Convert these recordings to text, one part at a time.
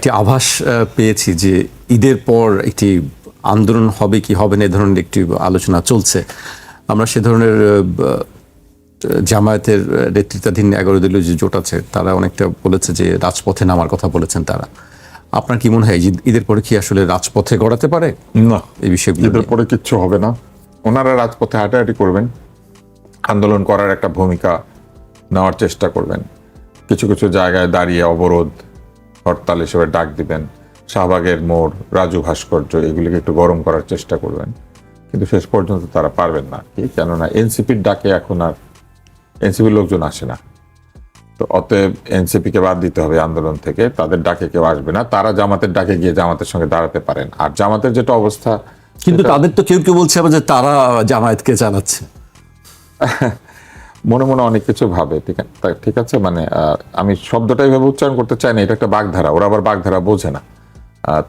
একটি আভাস পেয়েছি যে ঈদের পর একটি আন্দোলন হবে কি হবে না এ ধরনের একটি আলোচনা চলছে। আমরা সে ধরনের জামায়াতের নেতৃত্বাধীন 11 দলীয় যে জোট আছে তারা অনেকটা বলেছে যে রাজপথে নামার কথা বলেছেন তারা। আপনার কি মনে হয় ঈদের পরে কি আসলে রাজপথে গড়াতে পারে? না, এই বিষয়গুলো ঈদের পরে কিচ্ছু হবে না। ওনারা রাজপথে হাঁটাহাঁটি করবেন, আন্দোলন করার একটা ভূমিকা নেওয়ার চেষ্টা করবেন, কিছু কিছু জায়গায় দাঁড়িয়ে অবরোধ হরতাল হিসেবে ডাক দিবেন, শাহবাগের মোড়, রাজু ভাস্কর্য এগুলিকে একটু গরম করার চেষ্টা করবেন, কিন্তু শেষ পর্যন্ত তারা পারবেন না। কি, কেননা এনসিপির ডাকে এখন আর এনসিপির লোকজন আসে না। তো অতএব এনসিপিকে বাদ দিতে হবে আন্দোলন থেকে, তাদের ডাকে কেউ আসবে না। তারা জামাতের ডাকে গিয়ে জামাতের সঙ্গে দাঁড়াতে পারেন। আর জামাতের যেটা অবস্থা, কিন্তু তাদের তো কেউ কেউ বলছে আবার যে তারা জামায়াতকে চালাচ্ছে। মনে মনে অনেক কিছু ভাবে, ঠিক আছে, মানে আমি শব্দটাই ভাবে উচ্চারণ করতে চাই না, এটা একটা বাগধারা, ওরা আবার বাগধারা বোঝে না।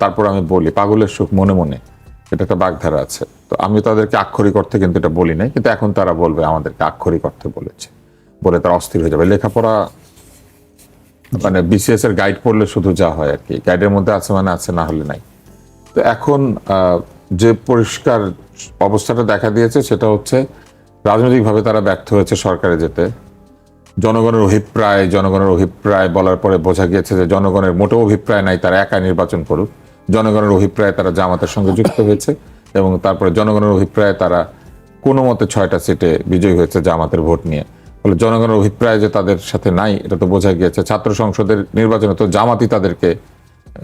তারপর আমি বলি পাগলের সুখ মনে মনে, এটা একটা বাগধারা আছে। তো আমি তাদেরকে আক্ষরিক অর্থে কিন্তু এটা বলি নাই, কিন্তু এখন তারা বলবে আমাদেরকে আক্ষরিক অর্থে বলেছে, বলে তারা অস্থির হয়ে যাবে। লেখাপড়া মানে বিসিএস এর গাইড পড়লে শুধু যা হয় আর কি, গাইডের মধ্যে আছে মানে আছে, না হলে নাই। তো এখন যে পরিষ্কার অবস্থাটা দেখা দিয়েছে সেটা হচ্ছে রাজনৈতিকভাবে তারা ব্যর্থ হয়েছে সরকারে যেতে। জনগণের অভিপ্রায় বলার পরে বোঝা গিয়েছে যে জনগণের মোটেও অভিপ্রায় নাই, তারা একা নির্বাচন করুক। জনগণের অভিপ্রায়ে তারা জামাতের সঙ্গে যুক্ত হয়েছে এবং তারপরে জনগণের অভিপ্রায়ে তারা কোনো মতে 6টা সিটে বিজয়ী হয়েছে জামাতের ভোট নিয়ে। ফলে জনগণের অভিপ্রায় যে তাদের সাথে নাই এটা তো বোঝা গিয়েছে। ছাত্র সংসদের নির্বাচনে তো জামাতই তাদেরকে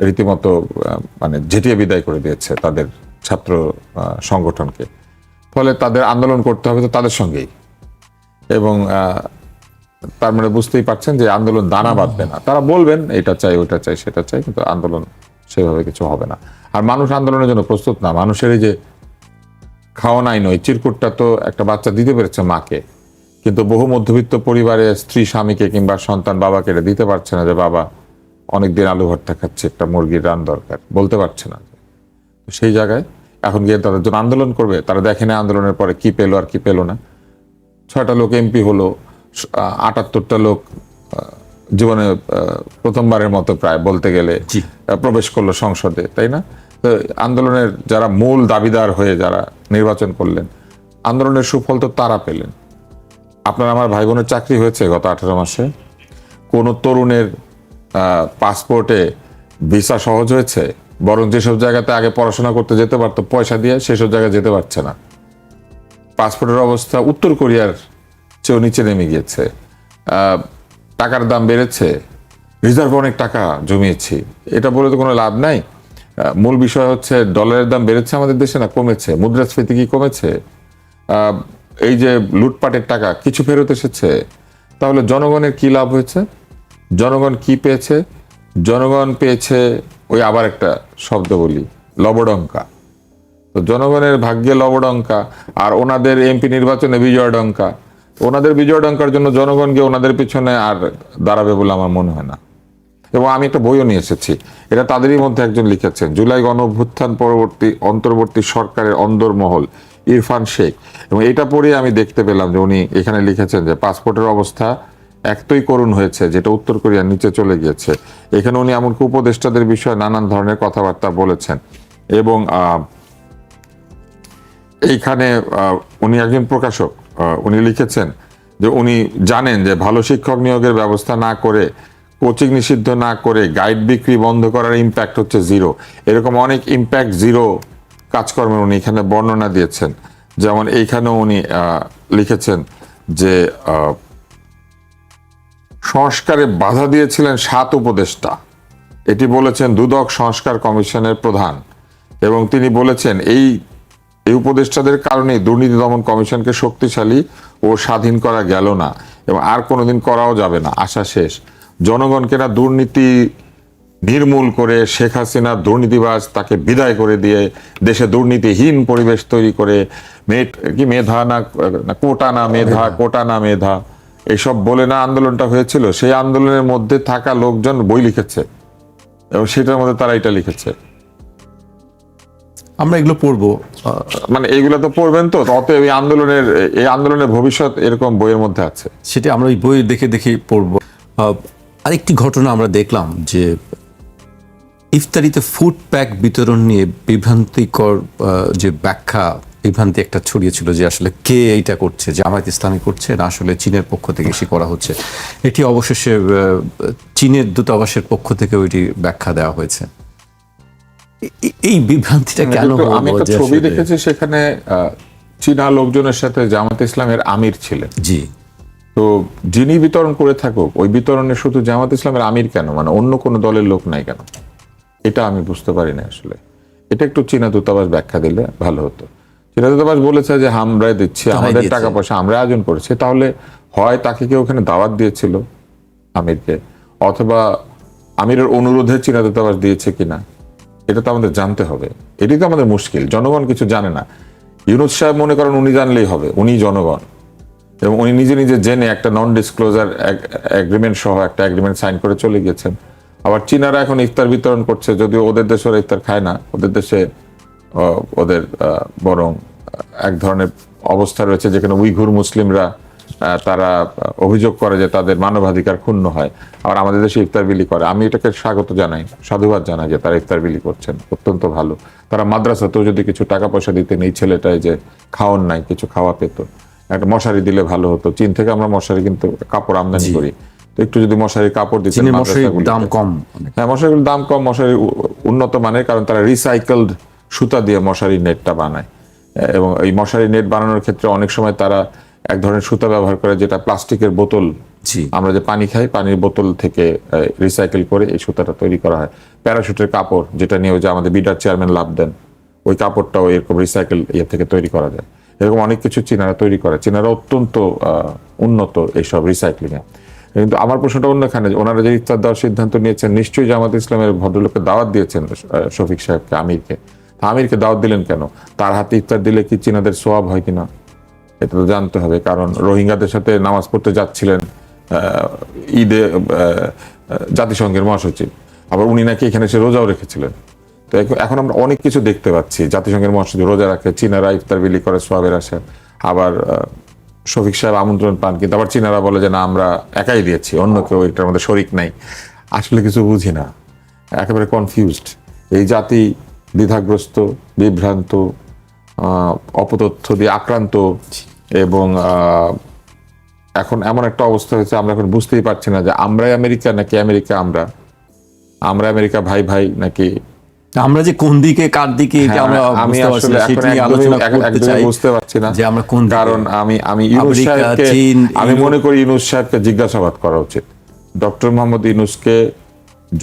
রীতিমতো মানে ঝেঁটিয়ে বিদায় করে দিয়েছে তাদের ছাত্র সংগঠনকে। ফলে তাদের আন্দোলন করতে হবে তো তাদের সঙ্গেই, এবং তার মানে বুঝতেই পারছেন যে আন্দোলন দানা বাঁধবে না। তারা বলবেন এটা চাই ওটা চাই সেটা চাই, কিন্তু আন্দোলন সেভাবে কিছু হবে না। আর মানুষ আন্দোলনের জন্য প্রস্তুত না। মানুষের এই যে খাওয়া নাই নয় চিরকুটটা তো একটা বাচ্চা দিতে পেরেছে মাকে, কিন্তু বহু মধ্যবিত্ত পরিবারে স্ত্রী স্বামীকে কিংবা সন্তান বাবাকে এটা দিতে পারছে না যে বাবা অনেকদিন আলু ভর্তা খাচ্ছে, একটা মুরগির রান দরকার, বলতে পারছে না। সেই জায়গায় এখন গিয়ে তাদের জন্য আন্দোলন করবে। তারা দেখে না আন্দোলনের পরে কি পেলো আর কি পেলো না। 6টা লোক এমপি হলো, 78টা লোক জীবনে প্রথমবারের মতো প্রায় বলতে গেলে প্রবেশ করলো সংসদে, তাই না? তো আন্দোলনের যারা মূল দাবিদার হয়ে যারা নির্বাচন করলেন, আন্দোলনের সুফল তো তারা পেলেন। আপনার আমার ভাই বোনের চাকরি হয়েছে গত 18 মাসে? কোন তরুণের পাসপোর্টে ভিসা সহজ হয়েছে? বরং যেসব জায়গাতে আগে পড়াশোনা করতে যেতে পারতো পয়সা দিয়ে, সেসব জায়গায় যেতে পারছে না। পাসপোর্টের অবস্থা উত্তর কোরিয়ার চেয়েও নিচে নেমে গিয়েছে। টাকার দাম বেড়েছে, রিজার্ভ অনেক টাকা জমিয়েছি, এটা বলে তো কোনো লাভ নাই। মূল বিষয় হচ্ছে ডলারের দাম বেড়েছে আমাদের দেশে না কমেছে? মুদ্রাস্ফীতি কি কমেছে? এই যে লুটপাটের টাকা কিছু ফেরত এসেছে? তাহলে জনগণের কি লাভ হয়েছে? জনগণ কি পেয়েছে? জনগণ পেয়েছে ওই আবার একটা শব্দ বলি, লবডঙ্কা। তো জনগণের ভাগ্যে লবডঙ্কা, আর ওনাদের এমপি নির্বাচনে বিজয় ডঙ্কা। ওনাদের বিজয় ডঙ্কার জন্য জনগণ গিয়ে ওনাদের পিছনে আর দাঁড়াবে বলে আমার মনে হয় না। এবং আমি একটা বইও নিয়ে এসেছি, এটা তাদেরই মধ্যে একজন লিখেছেন, জুলাই গণ অভ্যুত্থান পরবর্তী অন্তর্বর্তী সরকারের অন্দরমহল, ইরফান শেখ। এবং এটা পড়ে আমি দেখতে পেলাম যে উনি এখানে লিখেছেন যে পাসপোর্টের অবস্থা এতই করুণ হয়েছে যেটা উত্তর কোরিয়ার নিচে চলে গিয়েছে। এখানে উনি এমনকি উপদেষ্টাদের বিষয়ে নানান ধরনের কথাবার্তা বলেছেন। এবং এইখানে উনি একজন প্রকাশক, উনি লিখেছেন যে উনি জানেন যে ভালো শিক্ষক নিয়োগের ব্যবস্থা না করে, কোচিং নিষিদ্ধ না করে, গাইড বিক্রি বন্ধ করার ইম্প্যাক্ট হচ্ছে জিরো। এরকম অনেক ইম্প্যাক্ট জিরো কাজকর্মের উনি এখানে বর্ণনা দিয়েছেন। যেমন এইখানেও উনি লিখেছেন যে সংস্কারে বাধা দিয়েছিলেন 7 উপদেষ্টা, এটি বলেছেন দুদক সংস্কার কমিশনের প্রধান। এবং তিনি বলেছেন এই উপদেষ্টাদের কারণে দুর্নীতি দমন কমিশনকে শক্তিশালী ও স্বাধীন করা গেল না এবং আর কোনোদিন করাও যাবে না, আশা শেষ। জনগণকে না দুর্নীতি নির্মূল করে শেখ হাসিনা দুর্নীতিবাজ তাকে বিদায় করে দিয়ে দেশে দুর্নীতিহীন পরিবেশ তৈরি করে মেধা না কোটা না মেধা, কোটা না মেধা এসব বলে না আন্দোলনটা হয়েছিল। সেই আন্দোলনের মধ্যে থাকা লোকজন বই লিখেছে এবং সেটার মধ্যে তারা এটা লিখেছে। আমরা এগুলো পড়বো, মানে এইগুলো তো পড়বেন তো, অতএব এই আন্দোলনের ভবিষ্যৎ এরকম বইয়ের মধ্যে আছে, সেটা আমরা ওই বই দেখে দেখে পড়বো। আরেকটি ঘটনা আমরা দেখলাম যে ইফতারিতে ফুড প্যাক বিতরণ নিয়ে বিভ্রান্তিকর যে ব্যাখ্যা, বিভ্রান্তি একটা ছড়িয়েছিল যে আসলে কে এইটা করছে, জামায়াত ইসলামী করছে না আসলে চীনের পক্ষ থেকে এসে করা হচ্ছে। এটি অবশেষে চীনের দূতাবাসের পক্ষ থেকে ওইটি ব্যাখ্যা দেওয়া হয়েছে। এই বিভ্রান্তিটা কেন হলো? আমি একটা ছবি দেখেছি, সেখানে চীনা লোকজনের সাথে জামায়াত ইসলামের আমির ছিলেন। জি, তো যিনি বিতরণ করে থাকুক, ওই বিতরণে শুধু জামাত ইসলামের আমির কেন, মানে অন্য কোনো দলের লোক নাই কেন, এটা আমি বুঝতে পারি না আসলে। এটা একটু চীনা দূতাবাস ব্যাখ্যা দিলে ভালো হতো। চীনা দূতাবাস বলেছে যে আমরাই দিচ্ছি, আমাদের টাকা পয়সা আমরা আয়োজন করেছি। তাহলে হয় তাকে কেউ ওখানে দাওয়াত দিয়েছিল আমিরকে, অথবা আমিরের অনুরোধে চীনা দূতাবাস দিয়েছে কিনা, এটা তো আমাদের জানতে হবে। এটি তো আমাদের মুশকিল, জনগণ কিছু জানে না। ইউনূস সাহেব মনে করেন উনি জানলেই হবে, উনি জনগণ, এবং উনি নিজে নিজে জেনে একটা নন ডিসক্লোজার এগ্রিমেন্ট সহ একটা এগ্রিমেন্ট সাইন করে চলে গেছেন। আবার চীনারা এখন ইফতার বিতরণ করছে, যদিও ওদের দেশে ওরা ইফতার খায় না, ওদের দেশে ওদের বরং এক ধরনের অবস্থা রয়েছে যেখানে উইঘুর মুসলিমরা তারা অভিযোগ করে যে তাদের মানবাধিকার ক্ষুণ্ণ হয়, আর আমাদের দেশে ইফতার বিলি করে। আমি এটাকে স্বাগত জানাই, সাধুবাদ জানাই যে তারা ইফতার বিলি করছেন, অত্যন্ত ভালো। তারা মাদ্রাসাতেও যদি কিছু টাকা পয়সা দিতেন, এই ছেলেটাই যে খাওয়ান নাই, কিছু খাওয়া পেত, একটা মশারি দিলে ভালো হতো। চীন থেকে আমরা মশারি কিন্তু কাপড় আমদানি করি, তো একটু যদি মশারির কাপড় দিতেন। মশারির দাম কম, হ্যাঁ মশারিগুলোর দাম কম, মশারি উন্নত মানের, কারণ তারা রিসাইকেলড সুতা দিয়ে মশারির নেটটা বানায়। এবং এই মশারি নেট বানানোর ক্ষেত্রে অনেক সময় তারা এক ধরনের সুতা ব্যবহার করে, যেটা প্লাস্টিকের বোতল, আমরা যে পানি খাই, পানির বোতল থেকে রিসাইকেল করে এই সুতাটা তৈরি করা হয়। প্যারাশুটের কাপড়, যেটা নিয়ে যে আমাদের বিডার চেয়ারম্যান লাভ দেন, ওই কাপড়টাও এরকম রিসাইকেল ইয়ে থেকে তৈরি করা যায়। এরকম অনেক কিছু চীনারা তৈরি করে। চীনারা অত্যন্ত উন্নত এইসব রিসাইক্লিং এ। কিন্তু আমার প্রশ্নটা অন্যখানে, ওনারা যে ইফতার দেওয়ার সিদ্ধান্ত নিয়েছেন, নিশ্চয়ই জামাত ইসলামের ভদ্রলোককে দাওয়াত দিয়েছেন, শফিক সাহেবকে, আমিরকে। আমিরকে দাওয়াত দিলেন কেন? তার হাতে ইফতার দিলে কি চীনাদের সোয়াব হয় কিনা এটা তো জানতে হবে। কারণ রোহিঙ্গাদের সাথে নামাজ পড়তে যাচ্ছিলেন ঈদে জাতিসংঘের মহাসচিব, আবার উনি নাকি এখানে এসে রোজাও রেখেছিলেন। তো এখন আমরা অনেক কিছু দেখতে পাচ্ছি, জাতিসংঘের মহাসচিব রোজা রাখে, চীনারা ইফতার বিলি করে সোয়াবের আশা, আবার শফিক সাহেব আমন্ত্রণ পান, কিন্তু আবার চীনারা বলে যে না আমরা একাই দিয়েছি, অন্য কেউ এটার মধ্যে শরিক নাই। আসলে কিছু বুঝি না, একেবারে কনফিউজড। এই জাতি দ্বিধাগ্রস্ত, বিভ্রান্ত, অপতথ্য দিয়ে আক্রান্ত, এবং এখন এমন একটা অবস্থা হয়েছে আমরা এখন বুঝতেই পারছি না যে আমরাই আমেরিকা নাকি আমেরিকা আমরা আমেরিকা ভাই ভাই নাকি আমরা যে কোন দিকে কার দিকে, আমি আসলে বুঝতে পারছি না যে আমরা কোন। কারণ আমি ইউনূস সাহেবকে, আমি মনে করি ইউনূস সাহেবকে জিজ্ঞাসাবাদ করা উচিত। ডক্টর মোহাম্মদ ইউনূসকে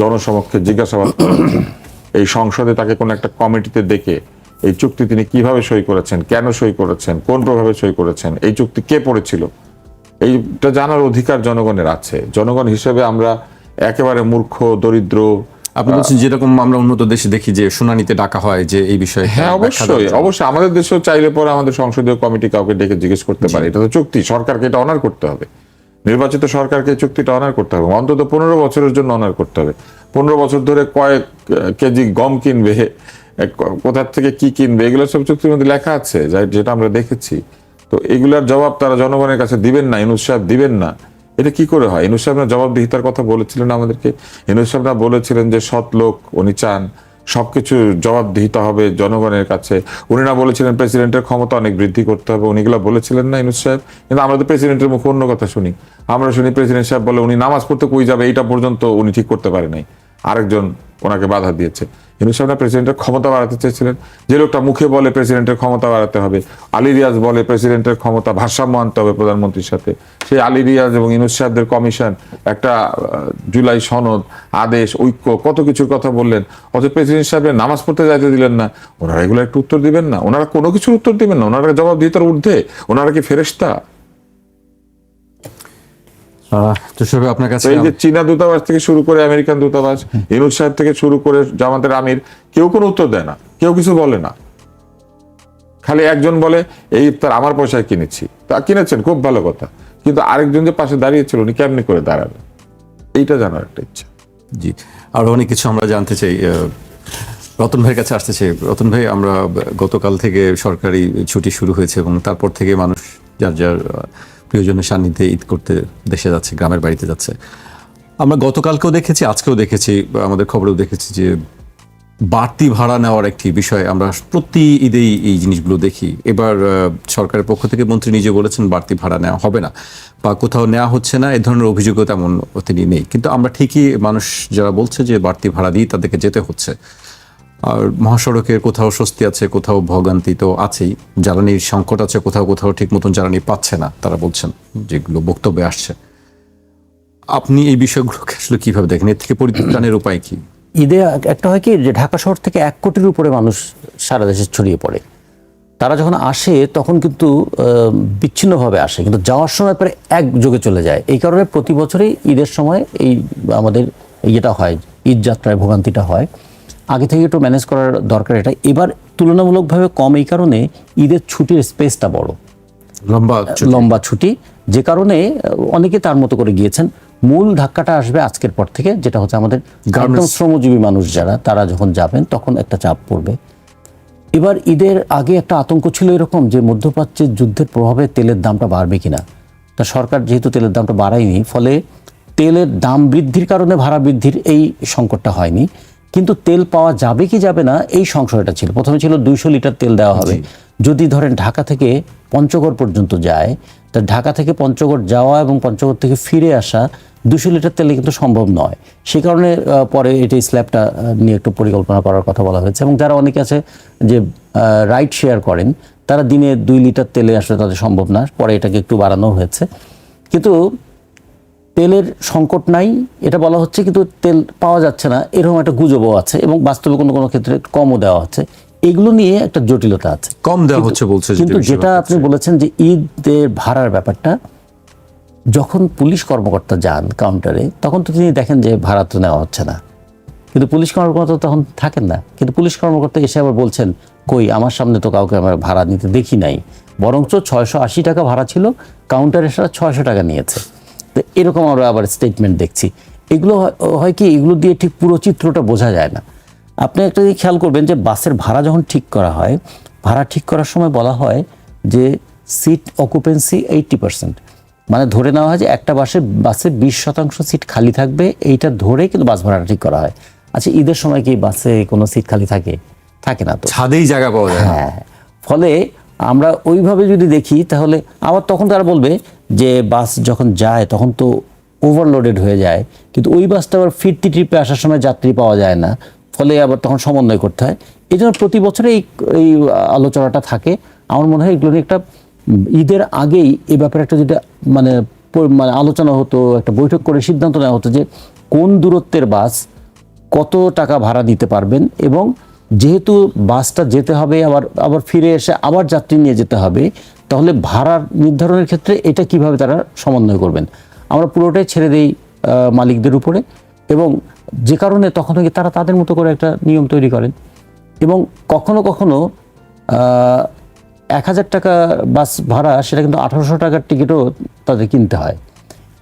জনসমক্ষে জিজ্ঞাসাবাদ করা উচিত। এই সংসদে তাকে কোন একটা কমিটিতে ডেকে এই চুক্তি তিনি কিভাবে সই করেছেন, কেন সই করেছেন, কোন প্রভাবে সই করেছেন, এই চুক্তি কে পড়েছিল, এইটা জানার অধিকার জনগণের আছে। জনগণ হিসেবে আমরা একেবারে মূর্খ, দরিদ্র। আপনি বলছেন যেরকম আমরা উন্নত দেশে দেখি যে শুনানিতে ডাকা হয় যে এই বিষয়ে। হ্যাঁ অবশ্যই, অবশ্যই আমাদের দেশেও চাইলে পরে আমাদের সংসদীয় কমিটি কাউকে ডেকে জিজ্ঞেস করতে পারে। এটা তো চুক্তি, সরকারকে এটা অনার করতে হবে, নির্বাচিত সরকারকে এই চুক্তিটা অনার করতে হবে, অন্তত 15 বছরের জন্য অনার করতে হবে। 15 বছর ধরে কয়েক কেজি গম কিনবে, কোথার থেকে কি কিনবে, এগুলো সব চুক্তির মধ্যে লেখা আছে, যেটা আমরা দেখেছি। তো এগুলার জবাব তারা জনগণের কাছে দিবেন না, ইউনূস সাহেব দিবেন না, এটা কি করে হয়? ইউনূস সাহেব না জবাবদিহিতার কথা বলেছিলেন আমাদেরকে, ইউনূস সাহেব না বলেছিলেন যে সৎ লোক, উনি চান সবকিছু জবাবদিহিতা হবে জনগণের কাছে। উনি না বলেছিলেন প্রেসিডেন্টের ক্ষমতা অনেক বৃদ্ধি করতে হবে, উনি এগুলো বলেছিলেন না ইউনূস সাহেব? কিন্তু আমরা তো প্রেসিডেন্টের মুখে অন্য কথা শুনি। আমরা শুনি প্রেসিডেন্ট সাহেব বলে উনি নামাজ পড়তে কই যাবে এইটা পর্যন্ত উনি ঠিক করতে পারে নাই, আরেকজন ওনাকে বাধা দিয়েছে। ইউনূস সাহেব না প্রেসিডেন্টের ক্ষমতা বাড়াতে চেয়েছিলেন, যে লোকটা মুখে বলে প্রেসিডেন্টের ক্ষমতা বাড়াতে হবে, আলী রিয়াজ বলে প্রেসিডেন্টের ক্ষমতা ভারসাম্য আনতে হবে প্রধানমন্ত্রীর সাথে, সেই আলী রিয়াজ এবং ইউনূস সাহেবদের কমিশন, একটা জুলাই সনদ, আদেশ, ঐক্য, কত কিছুর কথা বললেন, অথচ প্রেসিডেন্ট সাহেবের নামাজ পড়তে যাইতে দিলেন না। ওনারা এগুলো একটু উত্তর দিবেন না? ওনারা কোনো কিছুর উত্তর দিবেন না? ওনারা জবাবদিহিতার ঊর্ধ্বে? ওনারা কি ফেরেশতা? আপনার কাছে এই যে চীনা দূতাবাস থেকে শুরু করে আমেরিকান দূতাবাস, ইউনূস সাহেব থেকে শুরু করে জামাতের আমির, কেউ কোনো উত্তর দেয় না, কেউ কিছু বলে না। খালি একজন বলে এই ইফতার আমার পয়সায় কিনেছি, তা কিনেছেন খুব ভালো কথা, কিন্তু আরেকজন যে পাশে দাঁড়িয়েছিল উনি কেমনি করে দাঁড়ালেন, এইটা জানার একটা ইচ্ছা। জি, আরো অনেক কিছু আমরা জানতে চাই। রতন ভাইয়ের কাছে আসতে চাই। রতন ভাই, আমরা গতকাল থেকে সরকারি ছুটি শুরু হয়েছে এবং তারপর থেকে মানুষ যার যার প্রিয়জনের সান্নিধ্যে ঈদ করতে দেশে যাচ্ছে, গ্রামের বাড়িতে যাচ্ছে। আমরা গতকালকেও দেখেছি, আজকেও দেখেছি, আমাদের খবরেও দেখেছি যে বাড়তি ভাড়া নেওয়ার একটি বিষয় আমরা প্রতি ঈদেই এই জিনিসগুলো দেখি। এবার সরকারের পক্ষ থেকে মন্ত্রী নিজে বলেছেন বাড়তি ভাড়া নেওয়া হবে না বা কোথাও নেওয়া হচ্ছে না, এ ধরনের অভিযোগও তেমন তিনি নেই। কিন্তু আমরা ঠিকই মানুষ যারা বলছে যে বাড়তি ভাড়া দিয়ে তাদেরকে যেতে হচ্ছে। আর মহাসড়কের কোথাও স্বস্তি আছে, কোথাও ভোগান্তি তো আছেই, জ্বালানির সংকট আছে, কোথাও কোথাও ঠিক মতন জ্বালানি পাচ্ছে না তারা বলছেন, যেগুলো বক্তব্যে আসছে। আপনি এই বিষয়গুলোকে আসলে কিভাবে দেখেন? এর থেকে পরিত্রাণের উপায় কি? ঈদে একটা হয় কি যে ঢাকা শহর থেকে 1 কোটির উপরে মানুষ সারা দেশে ছড়িয়ে পড়ে। তারা যখন আসে তখন কিন্তু বিচ্ছিন্নভাবে আসে, কিন্তু যাওয়ার সময় পরে একযোগে চলে যায়। এই কারণে প্রতি বছরই ঈদের সময় এই আমাদের ইয়েটা হয়, ঈদ যাত্রায় ভোগান্তিটা হয়। আগে থেকে একটু ম্যানেজ করার দরকার এটা। এবার তুলনামূলকভাবে কম, এই কারণে ঈদের ছুটির স্পেসটা বড়, লম্বা ছুটি, যে কারণে অনেকে তার মতো করে গিয়েছেন। মূল ধাক্কাটা আসবে আজকের পর থেকে, যেটা হচ্ছে আমাদের একদম শ্রমজীবী মানুষ যারা, তারা যখন যাবেন তখন একটা চাপ পড়বে। এবার ঈদের আগে একটা আতঙ্ক ছিল এরকম যে মধ্যপ্রাচ্যের যুদ্ধের প্রভাবে তেলের দামটা বাড়বে কিনা। তা সরকার যেহেতু তেলের দামটা বাড়ায়নি, ফলে তেলের দাম বৃদ্ধির কারণে ভাড়া বৃদ্ধির এই সংকটটা হয়নি। কিন্তু তেল পাওয়া যাবে কি যাবে না এই সংশয়টা ছিল। প্রথমে ছিল 200 লিটার তেল দেওয়া হবে, যদি ধরেন ঢাকা থেকে পঞ্চগড় পর্যন্ত যায়, তা ঢাকা থেকে পঞ্চগড় যাওয়া এবং পঞ্চগড় থেকে ফিরে আসা 200 লিটার তেলে কিন্তু সম্ভব নয়। সে কারণে পরে এটা স্ল্যাবটা নিয়ে একটু পরিকল্পনা করার কথা বলা হয়েছে। এবং যারা অনেকে আছে যে রাইড শেয়ার করেন, তারা দিনে 2 লিটার তেলে আসলে তাদের সম্ভব না, পরে এটাকে একটু বাড়ানো হয়েছে। কিন্তু তেলের সংকট নাই এটা বলা হচ্ছে, কিন্তু তেল পাওয়া যাচ্ছে না এরকম একটা গুজবও আছে, এবং বাস্তবে কোনো কোনো ক্ষেত্রে কমও দেওয়া হচ্ছে। এগুলো নিয়ে একটা জটিলতা আছে, কম দেওয়া হচ্ছে বলছে। কিন্তু যেটা আপনি বলেছেন যে ঈদের ভাড়ার ব্যাপারটা, যখন পুলিশ কর্মকর্তা যান কাউন্টারে তখন তো তিনি দেখেন যে ভাড়া তো নেওয়া হচ্ছে না, কিন্তু পুলিশ কর্মকর্তা তখন থাকেন না। কিন্তু পুলিশ কর্মকর্তা এসে আবার বলছেন, কই আমার সামনে তো কাউকে আমার ভাড়া নিতে দেখি নাই, বরঞ্চ 680 টাকা ভাড়া ছিল, কাউন্টারে সারা 600 টাকা নিয়েছে। তো এরকম আমরা আবার স্টেটমেন্ট দেখছি। এগুলো হয় কি, এগুলো দিয়ে ঠিক পুরো চিত্রটা বোঝা যায় না। আপনি একটা দিক খেয়াল করবেন যে বাসের ভাড়া যখন ঠিক করা হয়, ভাড়া ঠিক করার সময় বলা হয় যে সিট অকুপেন্সি 80%, মানে ধরে নেওয়া হয় যে একটা বাসে 20% সিট খালি থাকবে, এইটা ধরে কিন্তু বাস ভাড়াটা ঠিক করা হয়। আচ্ছা, ঈদের সময় কি বাসে কোনো সিট খালি থাকে? থাকে না তো, ছাদেই জায়গা পাওয়া যায়। হ্যাঁ, ফলে আমরা ওইভাবে যদি দেখি তাহলে আবার তখন তারা বলবে যে বাস যখন যায় তখন তো ওভারলোডেড হয়ে যায়, কিন্তু ওই বাসটা আবার ফিরতি ট্রিপে আসার সময় যাত্রী পাওয়া যায় না, ফলে আবার তখন সমন্বয় করতে হয়। এই জন্য প্রতি বছরে এই আলোচনাটা থাকে। আমার মনে হয় এগুলো নিয়ে একটা ঈদের আগেই এই ব্যাপারে একটা যেটা মানে আলোচনা হতো, একটা বৈঠক করে সিদ্ধান্ত নেওয়া হতো যে কোন দূরত্বের বাস কত টাকা ভাড়া নিতে পারবেন, এবং যেহেতু বাসটা যেতে হবে আবার ফিরে এসে আবার যাত্রী নিয়ে যেতে হবে, তাহলে ভাড়ার নির্ধারণের ক্ষেত্রে এটা কিভাবে তারা সমন্বয় করবেন। আমরা পুরোটাই ছেড়ে দেই মালিকদের উপরে, এবং যে কারণে তখন তারা তাদের মতো করে একটা নিয়ম তৈরি করেন। এবং কখনো কখনো 1000 টাকা বাস ভাড়া, সেটা কিন্তু 1800 টাকার টিকিটও তাদের কিনতে হয়।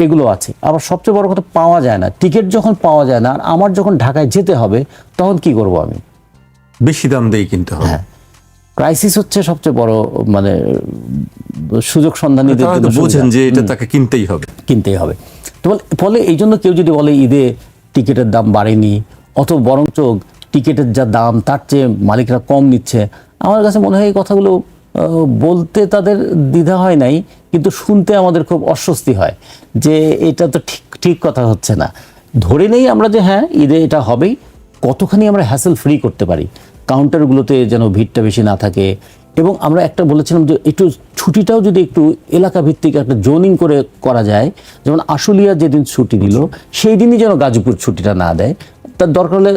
এগুলো আছে। আবার সবচেয়ে বড় কথা, পাওয়া যায় না টিকিট। যখন পাওয়া যায় না, আর আমার যখন ঢাকায় যেতে হবে, তখন কি করব আমি? বেশি দাম দিয়ে কিনতে হবে। হ্যাঁ, ক্রাইসিস হচ্ছে সবচেয়ে বড় মানে সুযোগ সন্ধানীদের জন্য। বুঝেন যে এটা তাকে কিনতেই হবে। তো ফলে এই জন্য কেউ যদি বলে ঈদে টিকিটের দাম বাড়েনি, অত বরঞ্চ টিকিটের যা দাম তার চেয়ে মালিকরা কম নিচ্ছে, আমার কাছে মনে হয় এই কথাগুলো বলতে তাদের দ্বিধা হয় নাই, কিন্তু শুনতে আমাদের খুব অস্বস্তি হয় যে এটা তো ঠিক কথা হচ্ছে না। ধরে নেই আমরা যে হ্যাঁ ঈদে এটা হবেই, কতখানি আমরা হ্যাসেল ফ্রি করতে পারি, কাউন্টারগুলোতে যেন ভিড়টা বেশি না থাকে। এবং আমরা একটা বলেছিলাম যে একটু ছুটিটাও যদি একটু এলাকা ভিত্তিক একটা জোনিং করে করা যায়, যেমন আশুলিয়া যেদিন ছুটি দিল সেই দিনই যেন গাজীপুর ছুটিটা না দেয়। তার দরকার হলে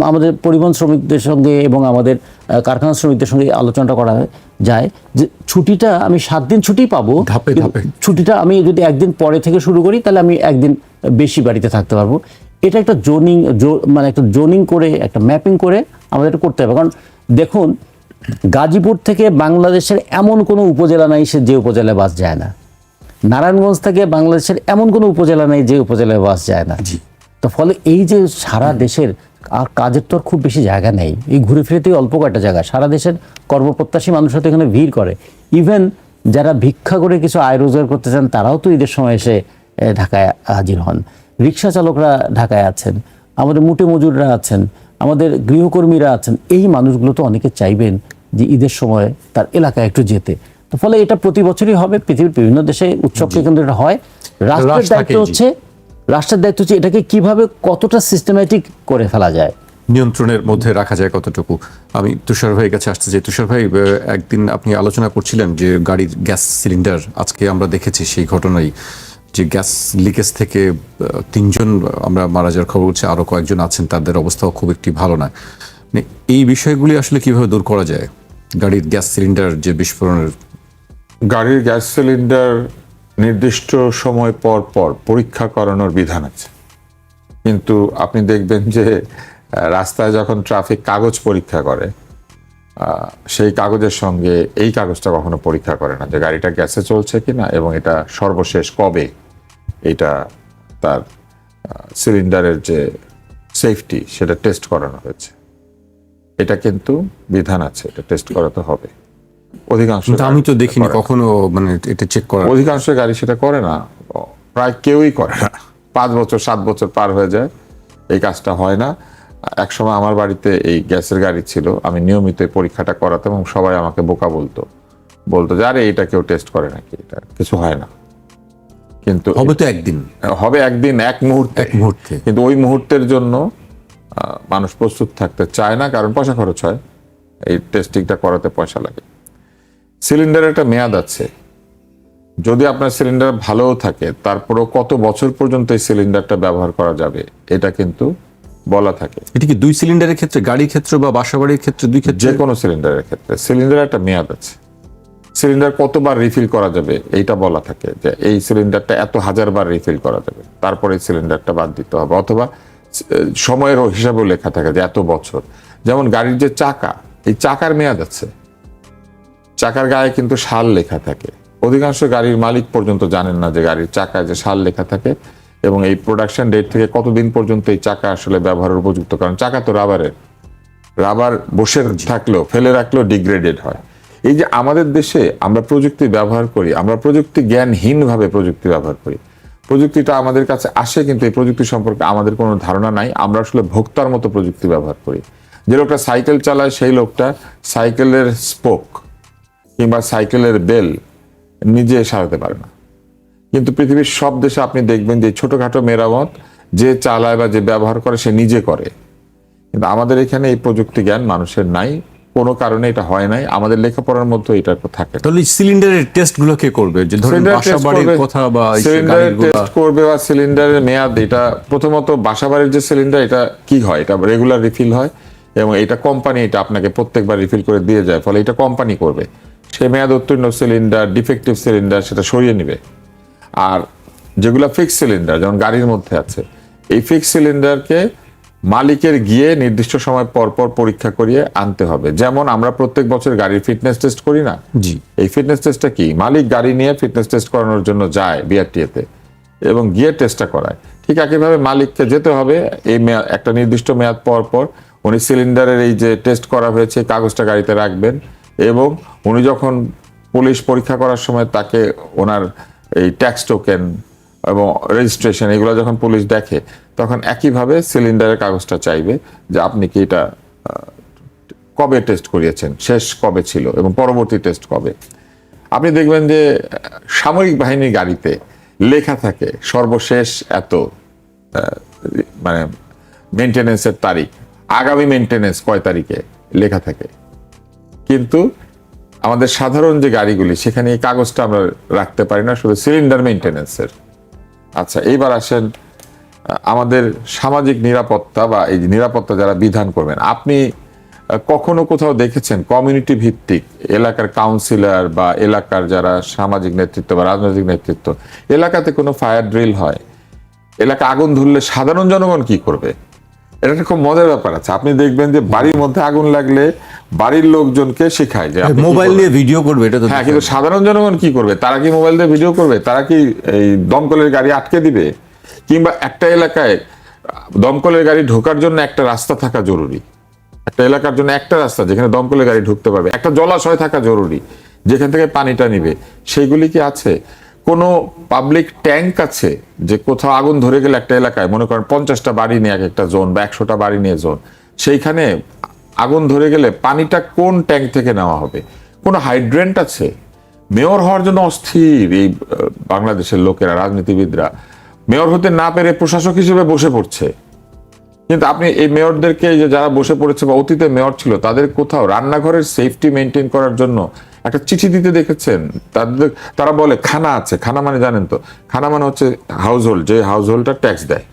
আমাদের পরিবহন শ্রমিকদের সঙ্গে এবং আমাদের কারখানা শ্রমিকদের সঙ্গে আলোচনাটা করা যায় যে ছুটিটা আমি 7 দিন ছুটি পাবো, ছুটিটা আমি যদি একদিন পরে থেকে শুরু করি তাহলে আমি একদিন বেশি বাড়িতে থাকতে পারবো। এটা একটা মানে একটা জোনিং করে, একটা ম্যাপিং করে আমাদের এটা করতে হবে। কারণ দেখুন, গাজীপুর থেকে বাংলাদেশের এমন কোনো উপজেলা নাই যে উপজেলায় বাস যায় না। নারায়ণগঞ্জ থেকে বাংলাদেশের এমন কোনো উপজেলা নাই যে উপজেলায় বাস যায় না। তো ফলে এই যে সারা দেশের আর কাজের তো খুব বেশি জায়গা নেই, এই ঘুরে ফিরেতেই অল্প কয়েকটা জায়গা। সারা দেশের কর্মপ্রত্যাশী মানুষরা তো এখানে ভিড় করে। ইভেন যারা ভিক্ষা করে কিছু আয় রোজগার করতে চান তারাও তো ঈদের সময় এসে ঢাকায় হাজির হন। রিক্সা চালকরা ঢাকায় আছেন, আমাদের মুটে মজুররা আছেন, আমাদের গৃহকর্মীরা আছেন, এই মানুষগুলো তো অনেকে চাইবেন যে ঈদের সময় তার এলাকায় একটু যেতে। তো ফলে এটা প্রতি বছরই হবে, পৃথিবীর বিভিন্ন দেশে উৎসবকে কিন্তু এটা হয়। রাষ্ট্রের দায়িত্ব হচ্ছে এটাকে কিভাবে কতটা সিস্টেম্যাটিক করে ফেলা যায়, নিয়ন্ত্রণের মধ্যে রাখা যায় কতটুকু। আমি তুষার ভাইয়ের কাছে আসতে চাই। তুষার ভাই, একদিন আপনি আলোচনা করছিলেন যে গাড়ির গ্যাস সিলিন্ডার, আজকে আমরা দেখেছি সেই ঘটনায় যে গ্যাস লিকেজ থেকে 3 জন আমরা মারা যাওয়ার খবর হচ্ছে, আরো কয়েকজন আছেন তাদের অবস্থাও খুব একটি ভালো না। মানে এই বিষয়গুলি আসলে কিভাবে দূর করা যায়? গাড়ির গ্যাস সিলিন্ডার যে বিস্ফোরণের, গাড়ির গ্যাস সিলিন্ডার নির্দিষ্ট সময় পর পর পরীক্ষা করানোর বিধান আছে, কিন্তু আপনি দেখবেন যে রাস্তায় যখন ট্রাফিক কাগজ পরীক্ষা করে, সেই কাগজের সঙ্গে এই কাগজটা কখনো পরীক্ষা করে না যে গাড়িটা গ্যাসে চলছে কিনা এবং এটা সর্বশেষ কবে এটা তার সিলিন্ডারের যে সেফটি সেটা টেস্ট করানো হয়েছে। এটা কিন্তু বিধান আছে, এটা টেস্ট করাতে হবে। অধিকাংশ আমি তো দেখিনি কখনো মানে এটা চেক করা। অধিকাংশ গাড়ি সেটা করে না, প্রায় কেউই করে না। 5 বছর 7 বছর পার হয়ে যায়, এই কাজটা হয় না। একসময় আমার বাড়িতে এই গ্যাসের গাড়ি ছিল, আমি নিয়মিত এই পরীক্ষাটা করাতাম এবং সবাই আমাকে বোকা বলতো যে আরে এটা কেউ টেস্ট করে নাকি, এটা কিছু হয় না। কিন্তু হবে তো একদিন, হবে একদিন, এক মুহূর্তে। কিন্তু ওই মুহূর্তের জন্য মানুষ প্রস্তুত থাকতে চায় না, কারণ পয়সা খরচ হয়, এই টেস্টিংটা করাতে পয়সা লাগে। সিলিন্ডারের একটা মেয়াদ আছে, যদি আপনার সিলিন্ডার ভালোও থাকে তারপরেও কত বছর পর্যন্ত এই সিলিন্ডারটা ব্যবহার করা যাবে এটা কিন্তু বলা থাকে। এটা কি 2 সিলিন্ডারের ক্ষেত্রে, গাড়ির ক্ষেত্রে বা বাসাবাড়ির ক্ষেত্রে, 2 ক্ষেত্রে? যে কোনো সিলিন্ডারের ক্ষেত্রে সিলিন্ডারের একটা মেয়াদ আছে। সিলিন্ডার কতবার রিফিল করা যাবে এইটা বলা থাকে, যে এই সিলিন্ডারটা এত 1000 বার রিফিল করা যাবে, তারপরে এই সিলিন্ডারটা বাদ দিতে হবে। অথবা সময়ের হিসাবেও লেখা থাকে যে এত বছর। যেমন গাড়ির যে চাকা, এই চাকার মেয়াদ আছে, চাকার গায়ে কিন্তু সাল লেখা থাকে। অধিকাংশ গাড়ির মালিক পর্যন্ত জানেন না যে গাড়ির চাকায় যে সাল লেখা থাকে এবং এই প্রোডাকশন ডেট থেকে কতদিন পর্যন্ত এই চাকা আসলে ব্যবহারের উপযুক্ত। কারণ চাকা তো রাবার বসে থাকলেও, ফেলে রাখলেও ডিগ্রেডেড হয়। এই যে আমাদের দেশে আমরা প্রযুক্তি ব্যবহার করি, আমরা প্রযুক্তি জ্ঞানহীনভাবে প্রযুক্তি ব্যবহার করি। প্রযুক্তিটা আমাদের কাছে আসে কিন্তু এই প্রযুক্তি সম্পর্কে আমাদের কোনো ধারণা নাই। আমরা আসলে ভোক্তার মতো প্রযুক্তি ব্যবহার করি। যে লোকটা সাইকেল চালায় সেই লোকটা সাইকেলের স্পোক কিংবা সাইকেলের বেল নিজে সারাতে পারে না। কিন্তু পৃথিবীর সব দেশে আপনি দেখবেন যে ছোটখাটো মেরামত যে চালায় বা যে ব্যবহার করে সে নিজে করে। কিন্তু আমাদের এখানে এই প্রযুক্তি জ্ঞান মানুষের নাই, কোনো কারণে এটা হয় নাই। আমাদের লেখাপড়ার মধ্যে এটা থাকে। তাহলে সিলিন্ডারের টেস্ট গুলো কে করবে? যে ধরুন বাসাবাড়ির কথা বা সিলিন্ডারের টেস্ট করবে বা সিলিন্ডারের মেয়াদ, এটা প্রথমত বাসাবাড়ির যে সিলিন্ডার এটা কি হয়, এটা রেগুলার রিফিল হয় এবং এটা কোম্পানি এটা আপনাকে প্রত্যেকবার রিফিল করে দিয়ে যায়, ফলে এটা কোম্পানি করবে। সেই মেয়াদ উত্তীর্ণ সিলিন্ডার, ডিফেক্টিভ সিলিন্ডার সেটা সরিয়ে নেবে। আর যেগুলো ফিক্স সিলিন্ডার যেমন গাড়ির মধ্যে আছে, এই ফিক্স সিলিন্ডারকে মালিকের গিয়ে নির্দিষ্ট সময় পর পর পরীক্ষা করিয়ে আনতে হবে। যেমন আমরা প্রত্যেক বছর গাড়ির ফিটনেস টেস্ট করি না? জি। এই ফিটনেস টেস্টটা কি, মালিক গাড়ি নিয়ে ফিটনেস টেস্ট করানোর জন্য যায় বিআরটিএতে এবং গিয়ে টেস্টটা করায়। ঠিক একইভাবে মালিককে যেতে হবে, এই একটা নির্দিষ্ট মেয়াদ পর পর উনি সিলিন্ডারের এই যে টেস্ট করা হয়েছে কাগজটা গাড়িতে রাখবেন এবং উনি যখন পুলিশ পরীক্ষা করার সময় তাকে ওনার এই ট্যাক্স টোকেন এবং রেজিস্ট্রেশন এগুলো যখন পুলিশ দেখে তখন একইভাবে সিলিন্ডারের কাগজটা চাইবে যে আপনি কি এটা কবে টেস্ট করিয়েছেন, শেষ কবে ছিল এবং পরবর্তী টেস্ট কবে। আপনি দেখবেন যে সামরিক বাহিনীর গাড়িতে লেখা থাকে সর্বশেষ এত মানে মেনটেনেন্সের তারিখ, আগামী মেনটেনেন্স কয় তারিখে লেখা থাকে। কিন্তু আমাদের সাধারণ যে গাড়িগুলি সেখানে এই কাগজটা আমরা রাখতে পারি না, শুধু সিলিন্ডার মেনটেনেন্সের। আচ্ছা, এইবার আসেন আমাদের সামাজিক নিরাপত্তা বা এই নিরাপত্তা যারা বিধান করবেন, আপনি কখনো কোথাও দেখেছেন কমিউনিটি ভিত্তিক এলাকার কাউন্সিলর বা এলাকার যারা সামাজিক নেতৃত্ব বা রাজনৈতিক নেতৃত্ব, এলাকাতে কোনো ফায়ার ড্রিল হয়, এলাকা আগুন ধরলে সাধারণ জনগণ কি করবে? এটা একটা খুব মজার ব্যাপার আছে। আপনি দেখবেন যে বাড়ির মধ্যে আগুন লাগলে বাড়ির লোকজনকে শেখায় যে মোবাইল দিয়ে ভিডিও করবে, এটা তো হ্যাঁ, কিন্তু সাধারণ জনগণ কি করবে? তারা কি মোবাইল দিয়ে ভিডিও করবে? তারা কি এই দমকলের গাড়ি আটকে দিবে? কিংবা একটা এলাকায় দমকলের গাড়ি ঢোকার জন্য একটা রাস্তা থাকা জরুরি, একটা এলাকার জন্য একটা রাস্তা যেখানে দমকলের গাড়ি ঢুকতে পারবে, একটা জলাশয় থাকা জরুরি যেখান থেকে পানিটা নিবে, সেইগুলি কি আছে? কোনো পাবলিক ট্যাঙ্ক আছে যে কোথাও আগুন ধরে গেলে একটা এলাকায় মনে করেন 50টা বাড়ি নিয়ে এক একটা জোন বা 100টা বাড়ি নিয়ে জোন, সেইখানে আগুন ধরে গেলে পানিটা কোন ট্যাঙ্ক থেকে নেওয়া হবে? কোনো হাইড্রেন্ট আছে? মেয়র হওয়ার জন্য অস্থির এই বাংলাদেশের লোকেরা, রাজনীতিবিদরা মেয়র হতে না পেরে প্রশাসক হিসেবে বসে পড়ছে। কিন্তু আপনি এই মেয়রদেরকে, যে যারা বসে পড়েছে বা অতীতে মেয়র ছিল, তাদের কোথাও রান্নাঘরের সেফটি মেনটেন করার জন্য একটা চিঠি দিতে দেখেছেন? তারা বলে খানা আছে। খানা মানে জানেন তো, খানা মানে হচ্ছে হাউস হোল্ড, যে হাউস হোল্ডটা ট্যাক্স দেয়।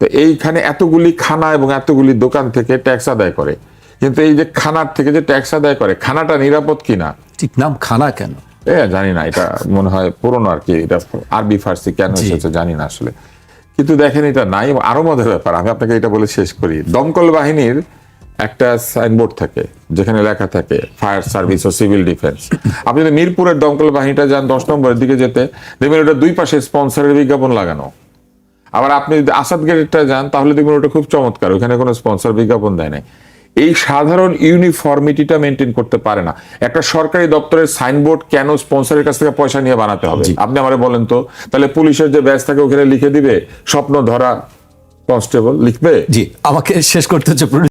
তো এইখানে এতগুলি খানা এবং এতগুলি দোকান থেকে ট্যাক্স আদায় করে, কিন্তু এই যে খানার থেকে যে ট্যাক্স আদায় করে, খানাটা নিরাপদ কিনা? ঠিক নাম খানা কেন? জানি না, এটা মনে হয় পুরনো আর কি, এটা আরবি ফার্সি কেন এসেছে জানি না আসলে। কিন্তু দেখেন এটা নাই। আরো মজার ব্যাপার, আমি আপনাকে এটা বলে শেষ করি। দমকল বাহিনীর একটা সাইনবোর্ড থাকে যেখানে লেখা থাকে ফায়ার সার্ভিস ও সিভিল ডিফেন্স। আপনি যদি মিরপুরের দমকল বাহিনীটা যান 10 নম্বরের দিকে যেতে দেখবেন ওটা দুই পাশে স্পন্সরের বিজ্ঞাপন লাগানো। আবার আপনি যদি আসাদ গেটটা যান তাহলে দেখবেন ওটা খুব চমৎকার, ওখানে কোনো স্পন্সর বিজ্ঞাপন দেয় নাই। এই সাধারণ ইউনিফর্মিটিটা মেনটেন করতে পারে না। একটা সরকারি দপ্তরের সাইনবোর্ড কেন স্পন্সরের কাছ থেকে পয়সা নিয়ে বানাতে হবে? আপনি আমারে বলেন তো। তাহলে পুলিশের যে ব্যাচ থাকে ওখানে লিখে দিবে স্বপ্ন ধরা কনস্টেবল, লিখবে? জি, আমাকে শেষ করতে হচ্ছে।